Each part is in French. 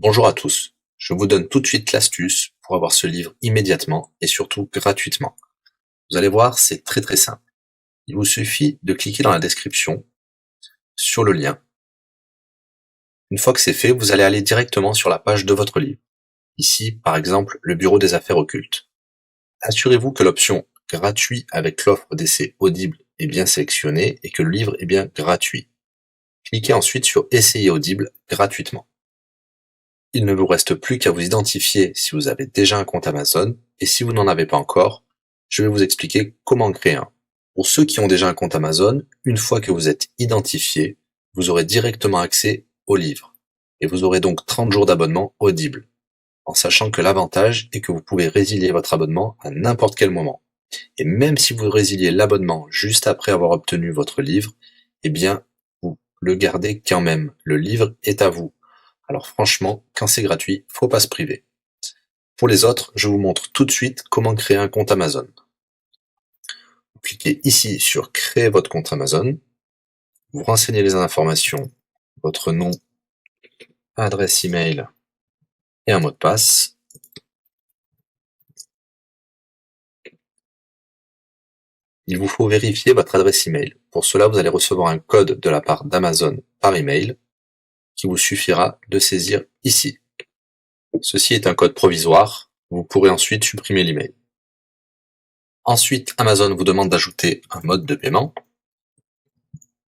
Bonjour à tous, je vous donne tout de suite l'astuce pour avoir ce livre immédiatement et surtout gratuitement. Vous allez voir, c'est très simple. Il vous suffit de cliquer dans la description sur le lien. Une fois que c'est fait, vous allez aller directement sur la page de votre livre. Ici, par exemple, le bureau des affaires occultes. Assurez-vous que l'option gratuit avec l'offre d'essai Audible est bien sélectionnée et que le livre est bien gratuit. Cliquez ensuite sur Essayer Audible gratuitement. Il ne vous reste plus qu'à vous identifier si vous avez déjà un compte Amazon, et si vous n'en avez pas encore, je vais vous expliquer comment créer un. Pour ceux qui ont déjà un compte Amazon, une fois que vous êtes identifié, vous aurez directement accès au livre, et vous aurez donc 30 jours d'abonnement Audible, en sachant que l'avantage est que vous pouvez résilier votre abonnement à n'importe quel moment. Et même si vous résiliez l'abonnement juste après avoir obtenu votre livre, eh bien, vous le gardez quand même. Le livre est à vous. Alors franchement, quand c'est gratuit, faut pas se priver. Pour les autres, je vous montre tout de suite comment créer un compte Amazon. Vous cliquez ici sur créer votre compte Amazon. Vous renseignez les informations, votre nom, adresse email et un mot de passe. Il vous faut vérifier votre adresse email. Pour cela, vous allez recevoir un code de la part d'Amazon par email qui vous suffira de saisir ici. Ceci est un code provisoire. Vous pourrez ensuite supprimer l'email. Ensuite, Amazon vous demande d'ajouter un mode de paiement.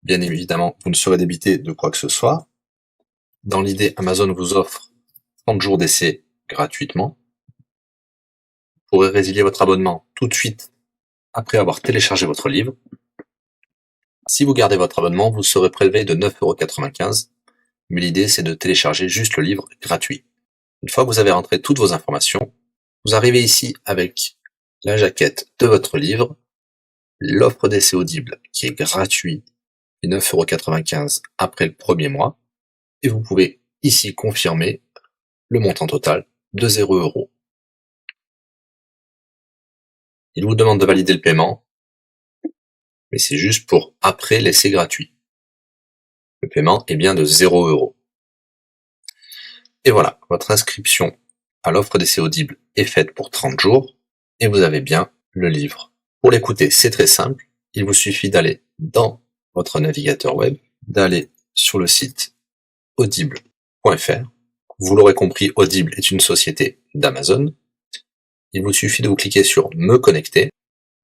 Bien évidemment, vous ne serez débité de quoi que ce soit. Dans l'idée, Amazon vous offre 30 jours d'essai gratuitement. Vous pourrez résilier votre abonnement tout de suite après avoir téléchargé votre livre. Si vous gardez votre abonnement, vous serez prélevé de 9,95 €, mais l'idée c'est de télécharger juste le livre gratuit. Une fois que vous avez rentré toutes vos informations, vous arrivez ici avec la jaquette de votre livre, l'offre d'essai Audible qui est gratuit et 9,95 € après le premier mois, et vous pouvez ici confirmer le montant total de 0 €. Il vous demande de valider le paiement, mais c'est juste pour après l'essai gratuit. Le paiement est bien de 0 €. Et voilà, votre inscription à l'offre d'essai Audible est faite pour 30 jours, et vous avez bien le livre. Pour l'écouter, c'est très simple, il vous suffit d'aller dans votre navigateur web, d'aller sur le site audible.fr. Vous l'aurez compris, Audible est une société d'Amazon. Il vous suffit de vous cliquer sur Me connecter,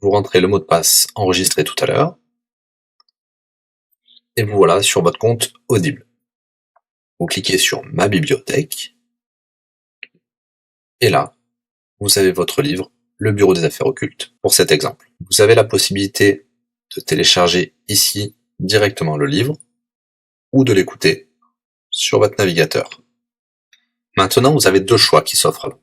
vous rentrez le mot de passe enregistré tout à l'heure, et vous voilà sur votre compte Audible. Vous cliquez sur Ma bibliothèque, et là, vous avez votre livre, Le bureau des affaires occultes, pour cet exemple. Vous avez la possibilité de télécharger ici directement le livre, ou de l'écouter sur votre navigateur. Maintenant, vous avez deux choix qui s'offrent à vous.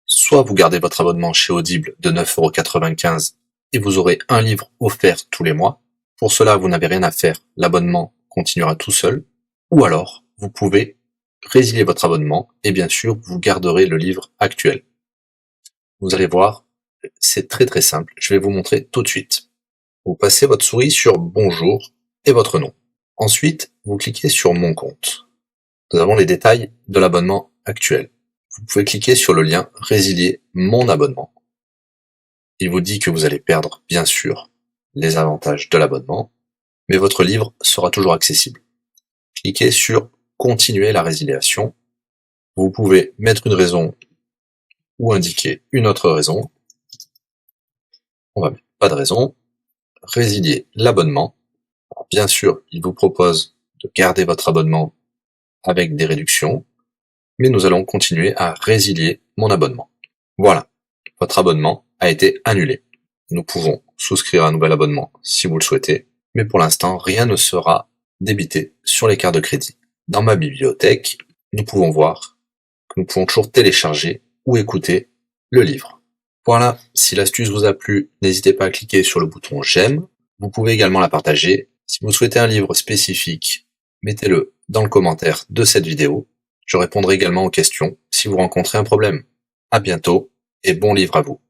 Soit vous gardez votre abonnement chez Audible de 9,95 € et vous aurez un livre offert tous les mois. Pour cela, vous n'avez rien à faire, l'abonnement continuera tout seul. Ou alors, vous pouvez résilier votre abonnement et bien sûr, vous garderez le livre actuel. Vous allez voir, c'est très simple, je vais vous montrer tout de suite. Vous passez votre souris sur Bonjour et votre nom. Ensuite, vous cliquez sur Mon compte. Nous avons les détails de l'abonnement actuel. Vous pouvez cliquer sur le lien Résilier mon abonnement. Il vous dit que vous allez perdre, bien sûr, les avantages de l'abonnement, mais votre livre sera toujours accessible. Cliquez sur Continuer la résiliation. Vous pouvez mettre une raison ou indiquer une autre raison. On va mettre pas de raison. Résilier l'abonnement. Bien sûr, il vous propose de garder votre abonnement avec des réductions, mais nous allons continuer à résilier mon abonnement. Voilà, votre abonnement a été annulé. Nous pouvons souscrire un nouvel abonnement si vous le souhaitez, mais pour l'instant, rien ne sera débité sur les cartes de crédit. Dans ma bibliothèque, nous pouvons voir que nous pouvons toujours télécharger ou écouter le livre. Voilà, si l'astuce vous a plu, n'hésitez pas à cliquer sur le bouton j'aime. Vous pouvez également la partager. Si vous souhaitez un livre spécifique, mettez-le dans le commentaire de cette vidéo. Je répondrai également aux questions si vous rencontrez un problème. À bientôt et bon livre à vous.